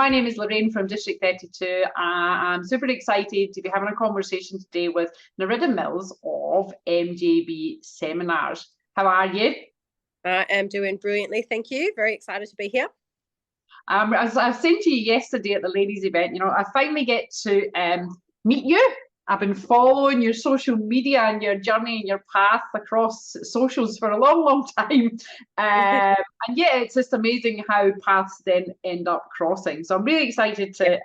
my name is Lorraine from District 32. I'm super excited to be having a conversation today with Nerida Mills of MJB Seminars. How are you? I am doing brilliantly, thank you. Very excited to be here. As I was saying to you yesterday at the ladies event, I finally get to meet you. I've been following your social media and your journey and your path across socials for a long, long time. And yeah, it's just amazing how paths then end up crossing. So I'm really excited to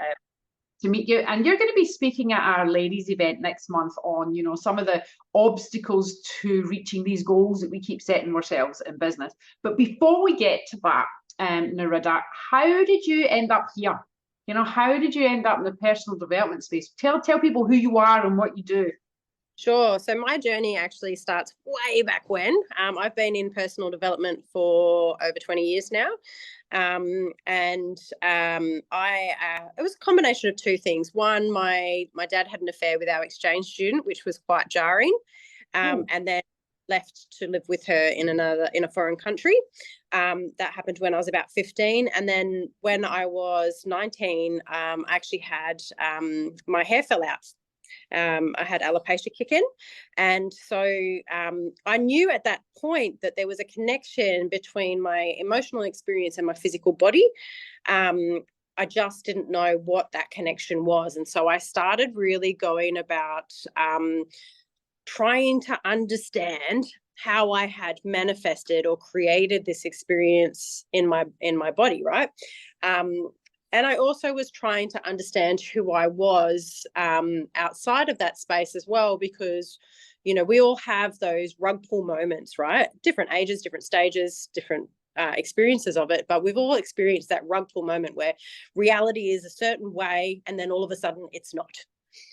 meet you. And you're going to be speaking at our ladies event next month on, some of the obstacles to reaching these goals that we keep setting ourselves in business. But before we get to that, Nerida, how did you end up here? How did you end up in the personal development space? Tell people who you are and what you do. Sure. So my journey actually starts way back when. I've been in personal development for over 20 years now. It was a combination of two things. One, my dad had an affair with our exchange student, which was quite jarring. And then left to live with her in a foreign country. That happened when I was about 15. And then when I was 19, I actually had my hair fell out. I had alopecia kick in. And so I knew at that point that there was a connection between my emotional experience and my physical body. I just didn't know what that connection was. And so I started really going about trying to understand how I had manifested or created this experience in my body, right? And I also was trying to understand who I was outside of that space as well, because, we all have those rug pull moments, right? Different ages, different stages, different experiences of it, but we've all experienced that rug pull moment where reality is a certain way and then all of a sudden it's not.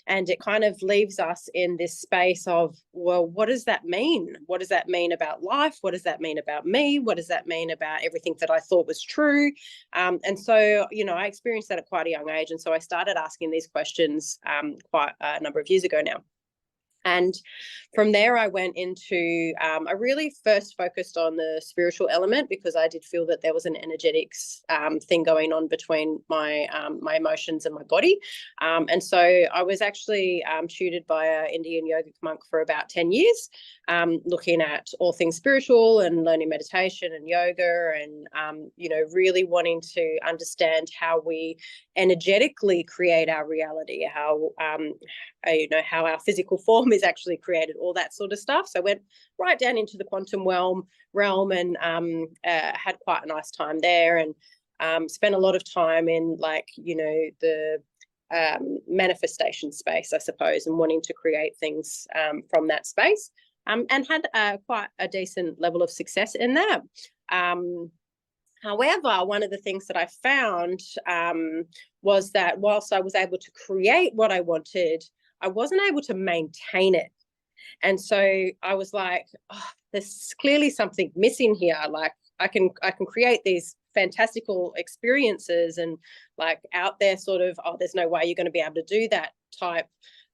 And it kind of leaves us in this space of, well, what does that mean? What does that mean about life? What does that mean about me? What does that mean about everything that I thought was true? And so, I experienced that at quite a young age. And so I started asking these questions quite a number of years ago now. And from there, I went into, I really first focused on the spiritual element because I did feel that there was an energetics thing going on between my emotions and my body. And so I was actually tutored by an Indian yogic monk for about 10 years, looking at all things spiritual and learning meditation and yoga and, really wanting to understand how we energetically create our reality, how our physical form is actually created, all that sort of stuff. So I went right down into the quantum realm and had quite a nice time there and spent a lot of time in the manifestation space, I suppose, and wanting to create things from that space and had quite a decent level of success in that. However, one of the things that I found was that whilst I was able to create what I wanted, I wasn't able to maintain it. And so I was like, there's clearly something missing here. Like I can create these fantastical experiences and like out there sort of, there's no way you're going to be able to do that type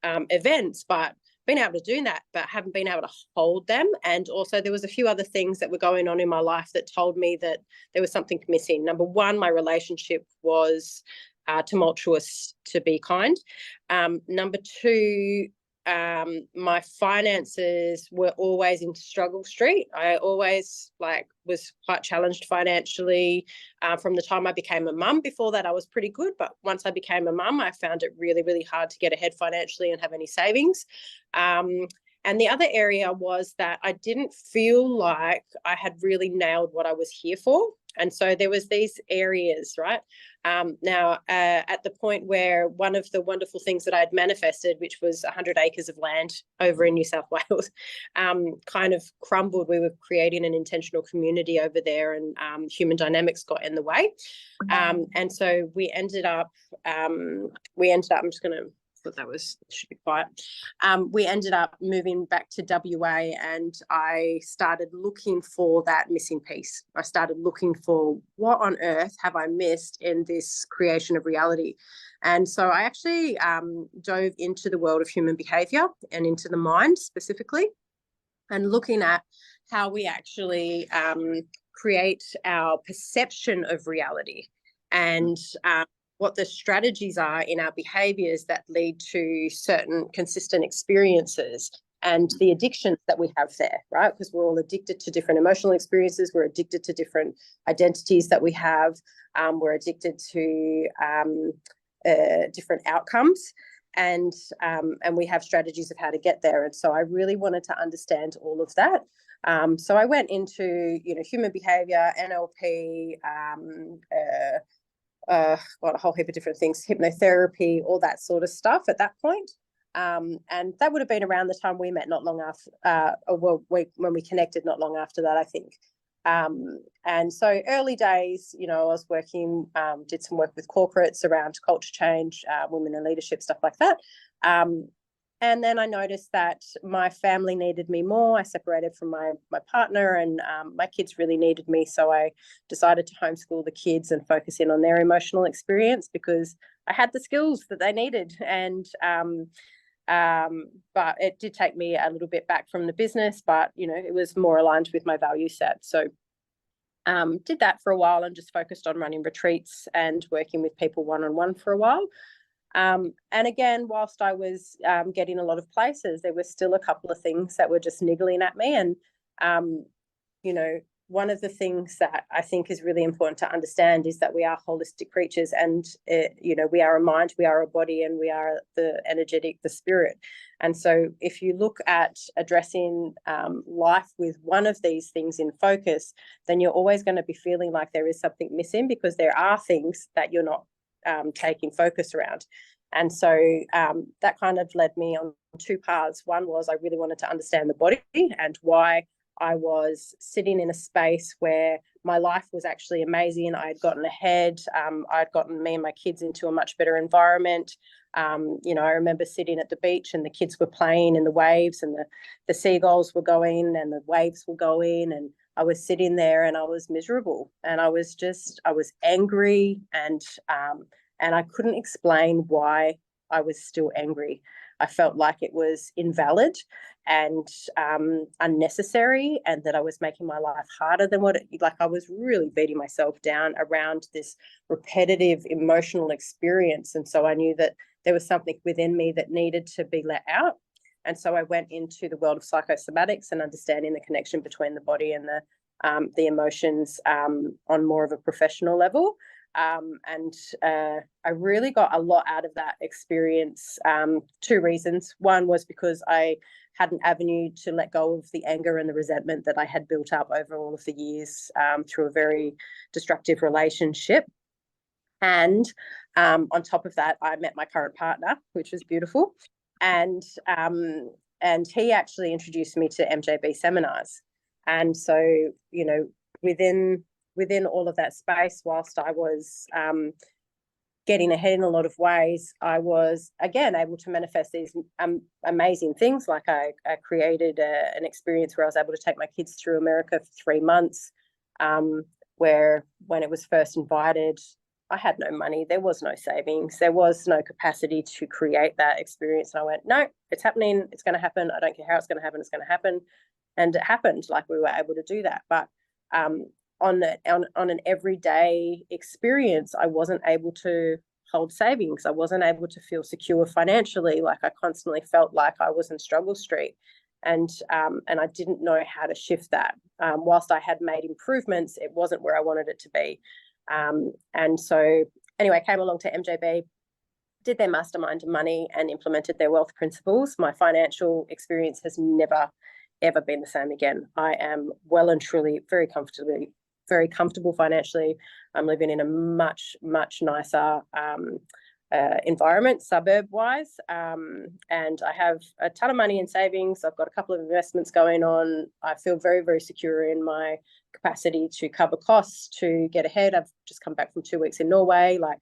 events, but been able to do that, but haven't been able to hold them. And also there was a few other things that were going on in my life that told me that there was something missing. Number one, my relationship was tumultuous, to be kind. Number two, my finances were always in struggle street. I always was quite challenged financially from the time I became a mum. Before that I was pretty good, but once I became a mum I found it really, really hard to get ahead financially and have any savings. And the other area was that I didn't feel like I had really nailed what I was here for. And so there was these areas, right? Now, at the point where one of the wonderful things that I'd manifested, which was 100 acres of land over in New South Wales, kind of crumbled. We were creating an intentional community over there and human dynamics got in the way. And so we ended up, I'm just going to, that should be quiet. We ended up moving back to WA and I started looking for that missing piece. I started looking for what on earth have I missed in this creation of reality. And so I actually dove into the world of human behavior and into the mind specifically and looking at how we actually create our perception of reality and what the strategies are in our behaviors that lead to certain consistent experiences and the addictions that we have there, right? Because we're all addicted to different emotional experiences. We're addicted to different identities that we have. We're addicted to different outcomes, and we have strategies of how to get there. And so I really wanted to understand all of that. So I went into, human behavior, NLP, got a whole heap of different things, hypnotherapy, all that sort of stuff at that point. And that would have been around the time we met, not long after, when we connected, not long after that, I think. And so early days, I was working, did some work with corporates around culture change, women in leadership, stuff like that. And then I noticed that my family needed me more. I separated from my partner, and my kids really needed me. So I decided to homeschool the kids and focus in on their emotional experience, because I had the skills that they needed. And but it did take me a little bit back from the business, but it was more aligned with my value set. So did that for a while and just focused on running retreats and working with people one-on-one for a while. And again, whilst I was getting a lot of places, there were still a couple of things that were just niggling at me. And one of the things that I think is really important to understand is that we are holistic creatures, and we are a mind, we are a body, and we are the energetic, the spirit. And so if you look at addressing life with one of these things in focus, then you're always going to be feeling like there is something missing, because there are things that you're not taking focus around. And so that kind of led me on two paths. One was I really wanted to understand the body and why I was sitting in a space where my life was actually amazing. I had gotten ahead. I'd gotten me and my kids into a much better environment. I remember sitting at the beach and the kids were playing in the waves, and the seagulls were going and the waves were going, and I was sitting there and I was miserable, and I was angry, and I couldn't explain why I was still angry. I felt like it was invalid and unnecessary, and that I was making my life harder than I was really beating myself down around this repetitive emotional experience. And so I knew that there was something within me that needed to be let out. And so I went into the world of psychosomatics and understanding the connection between the body and the emotions on more of a professional level. And I really got a lot out of that experience. Two reasons. One was because I had an avenue to let go of the anger and the resentment that I had built up over all of the years through a very destructive relationship. And on top of that, I met my current partner, which was beautiful. And he actually introduced me to MJB seminars. And so, within all of that space, whilst I was getting ahead in a lot of ways, I was, again, able to manifest these amazing things. Like I created an experience where I was able to take my kids through America for 3 months, where when it was first invited, I had no money, there was no savings, there was no capacity to create that experience. And I went, no, it's happening, it's going to happen. I don't care how it's going to happen, it's going to happen. And it happened. Like, we were able to do that. But on an everyday experience, I wasn't able to hold savings. I wasn't able to feel secure financially. Like, I constantly felt like I was in struggle street, and I didn't know how to shift that. Whilst I had made improvements, it wasn't where I wanted it to be. And so anyway, I came along to MJB, did their mastermind money, and implemented their wealth principles. My financial experience has never ever been the same again. I am well and truly very comfortable financially. I'm living in a much nicer environment, suburb wise, and I have a ton of money in savings. I've got a couple of investments going on. I feel very secure in my capacity to cover costs, to get ahead. I've just come back from 2 weeks in Norway. Like,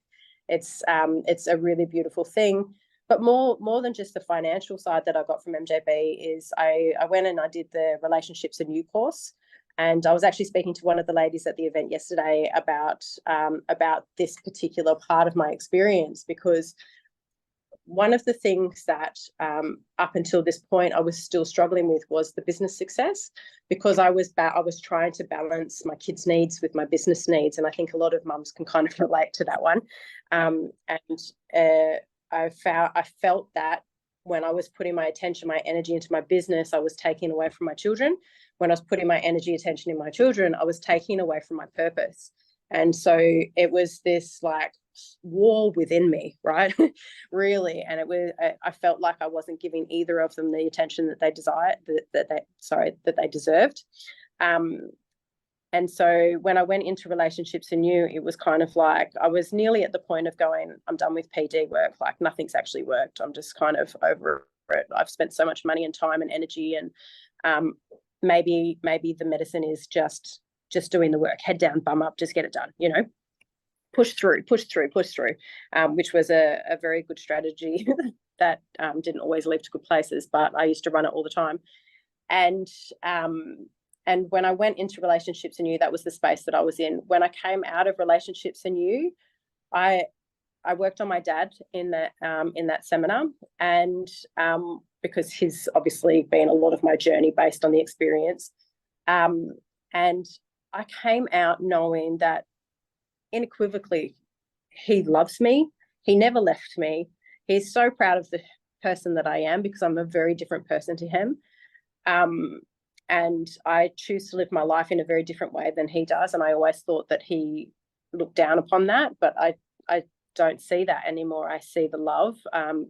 it's a really beautiful thing. But more than just the financial side that I got from MJB is I went and I did the Relationships and You course. And I was actually speaking to one of the ladies at the event yesterday about this particular part of my experience, because one of the things that up until this point I was still struggling with was the business success, because I was trying to balance my kids' needs with my business needs, and I think a lot of mums can kind of relate to that one. I felt that when I was putting my attention, my energy into my business, I was taking away from my children. When I was putting my energy, attention in my children, I was taking away from my purpose. And so it was this like war within me, right? Really. And I felt like I wasn't giving either of them the attention that they desired, that they deserved. And so when I went into relationships anew, it was kind of like I was nearly at the point of going, I'm done with PD work. Like nothing's actually worked. I'm just kind of over it. I've spent so much money and time and energy, and maybe the medicine is just doing the work, head down, bum up, just get it done, push through, which was a very good strategy that didn't always lead to good places, but I used to run it all the time. And when I went into relationships anew, that was the space that I was in. When I came out of relationships anew, I worked on my dad in that seminar, and because he's obviously been a lot of my journey based on the experience. And I came out knowing that unequivocally he loves me. He never left me. He's so proud of the person that I am, because I'm a very different person to him. And I choose to live my life in a very different way than he does. And I always thought that he looked down upon that, but I don't see that anymore. I see the love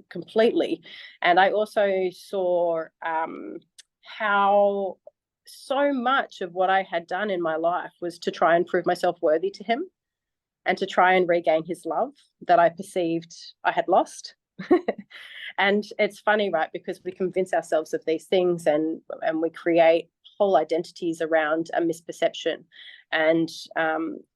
completely. And I also saw how so much of what I had done in my life was to try and prove myself worthy to him, and to try and regain his love that I perceived I had lost. And it's funny, right? Because we convince ourselves of these things, and we create whole identities around a misperception. And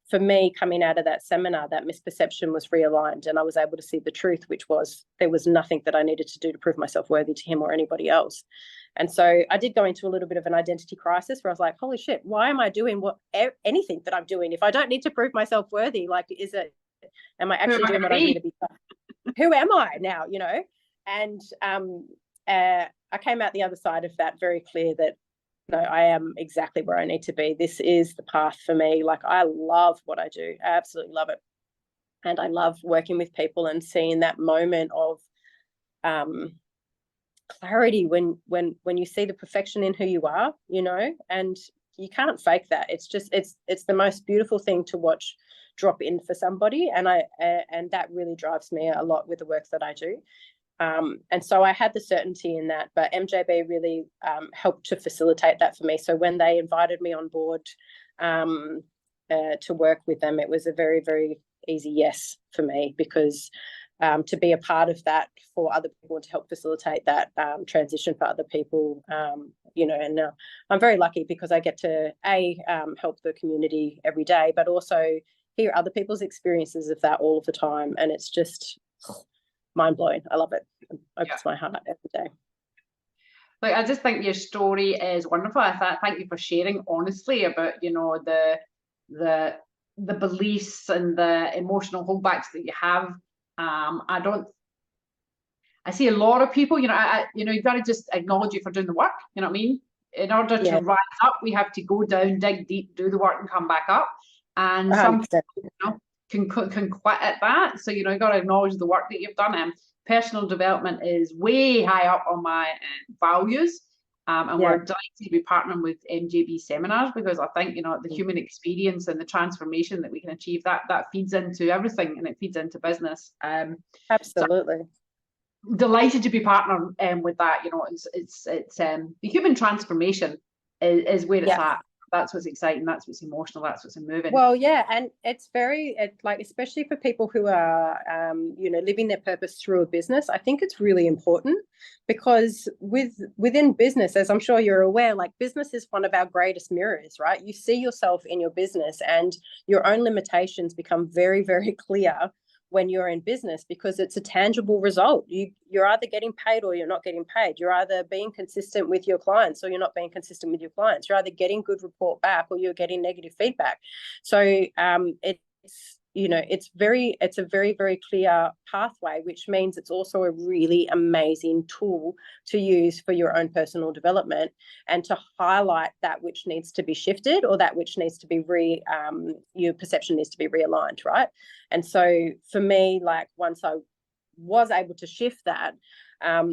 for me, coming out of that seminar, that misperception was realigned, and I was able to see the truth, which was there was nothing that I needed to do to prove myself worthy to him or anybody else. And so I did go into a little bit of an identity crisis, where I was like, holy shit, why am I doing anything that I'm doing if I don't need to prove myself worthy? Like, am I actually doing what I need to be? Who am I now, And I came out the other side of that very clear that, no, I am exactly where I need to be. This is the path for me. Like, I love what I do. I absolutely love it. And I love working with people and seeing that moment of clarity when you see the perfection in who you are, and you can't fake that. It's just, it's the most beautiful thing to watch drop in for somebody. And and that really drives me a lot with the work that I do. And so I had the certainty in that, but MJB really helped to facilitate that for me. So when they invited me on board to work with them, it was a very, very easy yes for me, because to be a part of that for other people and to help facilitate that transition for other people, and I'm very lucky because I get to help the community every day, but also hear other people's experiences of that all of the time. And it's just mind-blowing. I love it. It opens my heart every day. Like, I just think your story is wonderful. Thank you for sharing honestly about, the beliefs and the emotional holdbacks that you have. I see a lot of people, you've got to just acknowledge it for doing the work. You know what I mean? In order to rise up, we have to go down, dig deep, do the work, and come back up. And some people, can quit at that. So, you've got to acknowledge the work that you've done. And personal development is way high up on my values. And we're delighted to be partnering with MJB seminars, because I think, the human experience and the transformation that we can achieve, that feeds into everything, and it feeds into business. Absolutely. So delighted to be partnered with that. It's the human transformation is where it's at. That's what's exciting. That's what's emotional. That's what's moving. Well, yeah, and it's like, especially for people who are, living their purpose through a business. I think it's really important, because within business, as I'm sure you're aware, like, business is one of our greatest mirrors, right? You see yourself in your business, and your own limitations become very, very clear when you're in business, because it's a tangible result. You're either getting paid or you're not getting paid. You're either being consistent with your clients or you're not being consistent with your clients. You're either getting good report back or you're getting negative feedback. So it's it's a very, very clear pathway, which means it's also a really amazing tool to use for your own personal development and to highlight that which needs to be shifted or that which needs to be your perception needs to be realigned, right? And so for me, like once I was able to shift that, I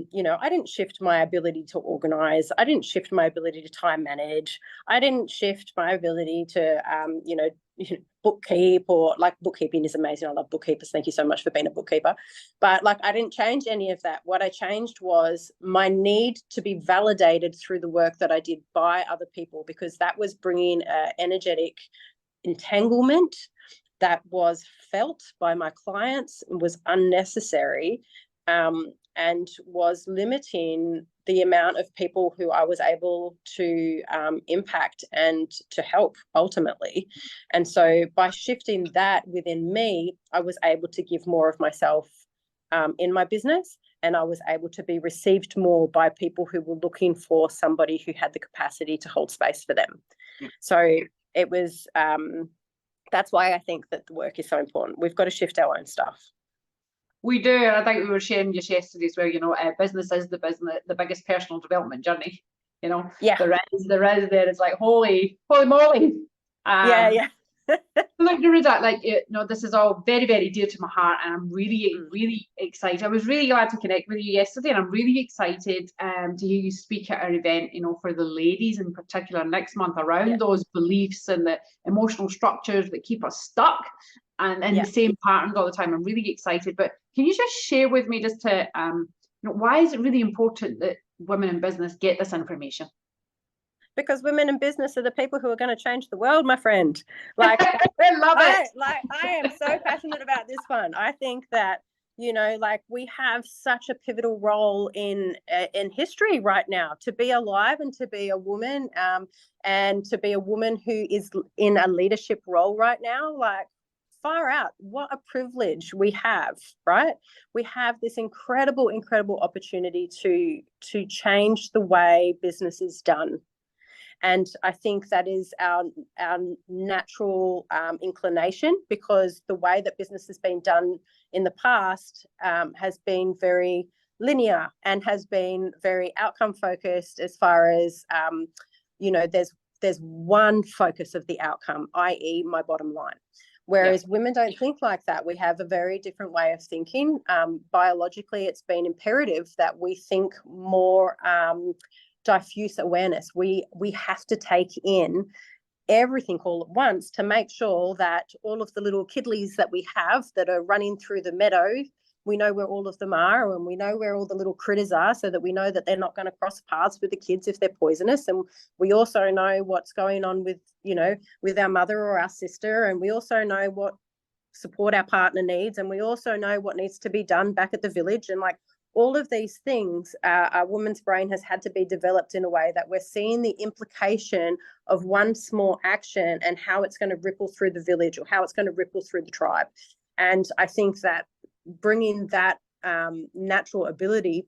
didn't shift my ability to organize. I didn't shift my ability to time manage. I didn't shift my ability to, bookkeep, or like bookkeeping is amazing. I love bookkeepers. Thank you so much for being a bookkeeper. But like, I didn't change any of that. What I changed was my need to be validated through the work that I did by other people, because that was bringing energetic entanglement that was felt by my clients and was unnecessary, and was limiting the amount of people who I was able to impact and to help ultimately. And so by shifting that within me, I was able to give more of myself in my business, and I was able to be received more by people who were looking for somebody who had the capacity to hold space for them. So it was, that's why I think that the work is so important. We've got to shift our own stuff. We do, and I think we were sharing just yesterday as well. Business is the biggest personal development journey. Yeah. There is there. It's like holy moly. Yeah. Look, Nerida, this is all very, very dear to my heart, and I'm really, really excited. I was really glad to connect with you yesterday, and I'm really excited to hear you speak at our event, for the ladies in particular next month, around those beliefs and the emotional structures that keep us stuck and in the same patterns all the time. I'm really excited, but can you just share with me just to, why is it really important that women in business get this information? Because women in business are the people who are going to change the world, my friend. Like, I love it. I am so passionate about this one. I think that, we have such a pivotal role in history right now to be alive and to be a woman, and to be a woman who is in a leadership role right now. Like, far out, what a privilege we have, right? We have this incredible opportunity to change the way business is done. And I think that is our natural inclination, because the way that business has been done in the past has been very linear and has been very outcome focused, as far as, there's one focus of the outcome, i.e. my bottom line. Whereas women don't think like that. We have a very different way of thinking. Biologically, it's been imperative that we think more diffuse awareness. We have to take in everything all at once to make sure that all of the little kidleys that we have that are running through the meadow, we know where all of them are, and we know where all the little critters are, so that we know that they're not going to cross paths with the kids if they're poisonous. And we also know what's going on with, with our mother or our sister, and we also know what support our partner needs, and we also know what needs to be done back at the village. And like, all of these things, our woman's brain has had to be developed in a way that we're seeing the implication of one small action and how it's going to ripple through the village, or how it's going to ripple through the tribe. And I think that bringing that natural ability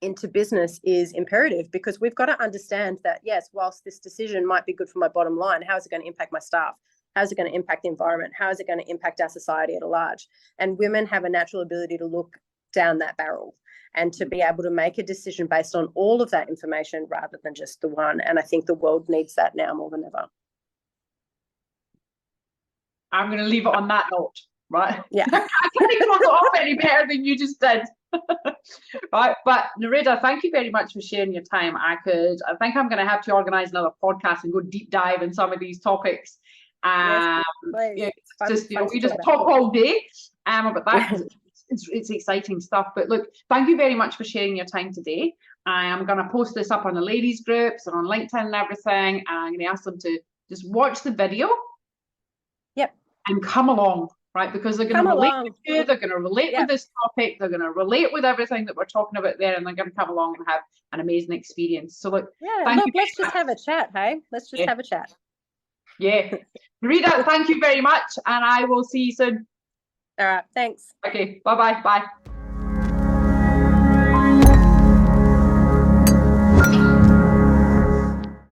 into business is imperative, because we've got to understand that, yes, whilst this decision might be good for my bottom line, how is it going to impact my staff? How is it going to impact the environment? How is it going to impact our society at a large? And women have a natural ability to look down that barrel and to be able to make a decision based on all of that information rather than just the one. And I think the world needs that now more than ever. I'm going to leave it on that note, right? Yeah. I can't even close it off any better than you just did. Right, but Nerida, thank you very much for sharing your time. I think I'm going to have to organise another podcast and go deep dive in some of these topics. Yes, We just talk all day about that. It's exciting stuff. But look, thank you very much for sharing your time today. I am going to post this up on the ladies groups and on LinkedIn and everything. And I'm going to ask them to just watch the video. Yep. And come along, right? Because they're going to relate with you. They're going to relate with this topic. They're going to relate with everything that we're talking about there, and they're going to come along and have an amazing experience. So look, let's just have a chat, hey? Let's just have a chat. Yeah. Nerida, thank you very much, and I will see you soon. All right, thanks. Okay, bye-bye. Bye.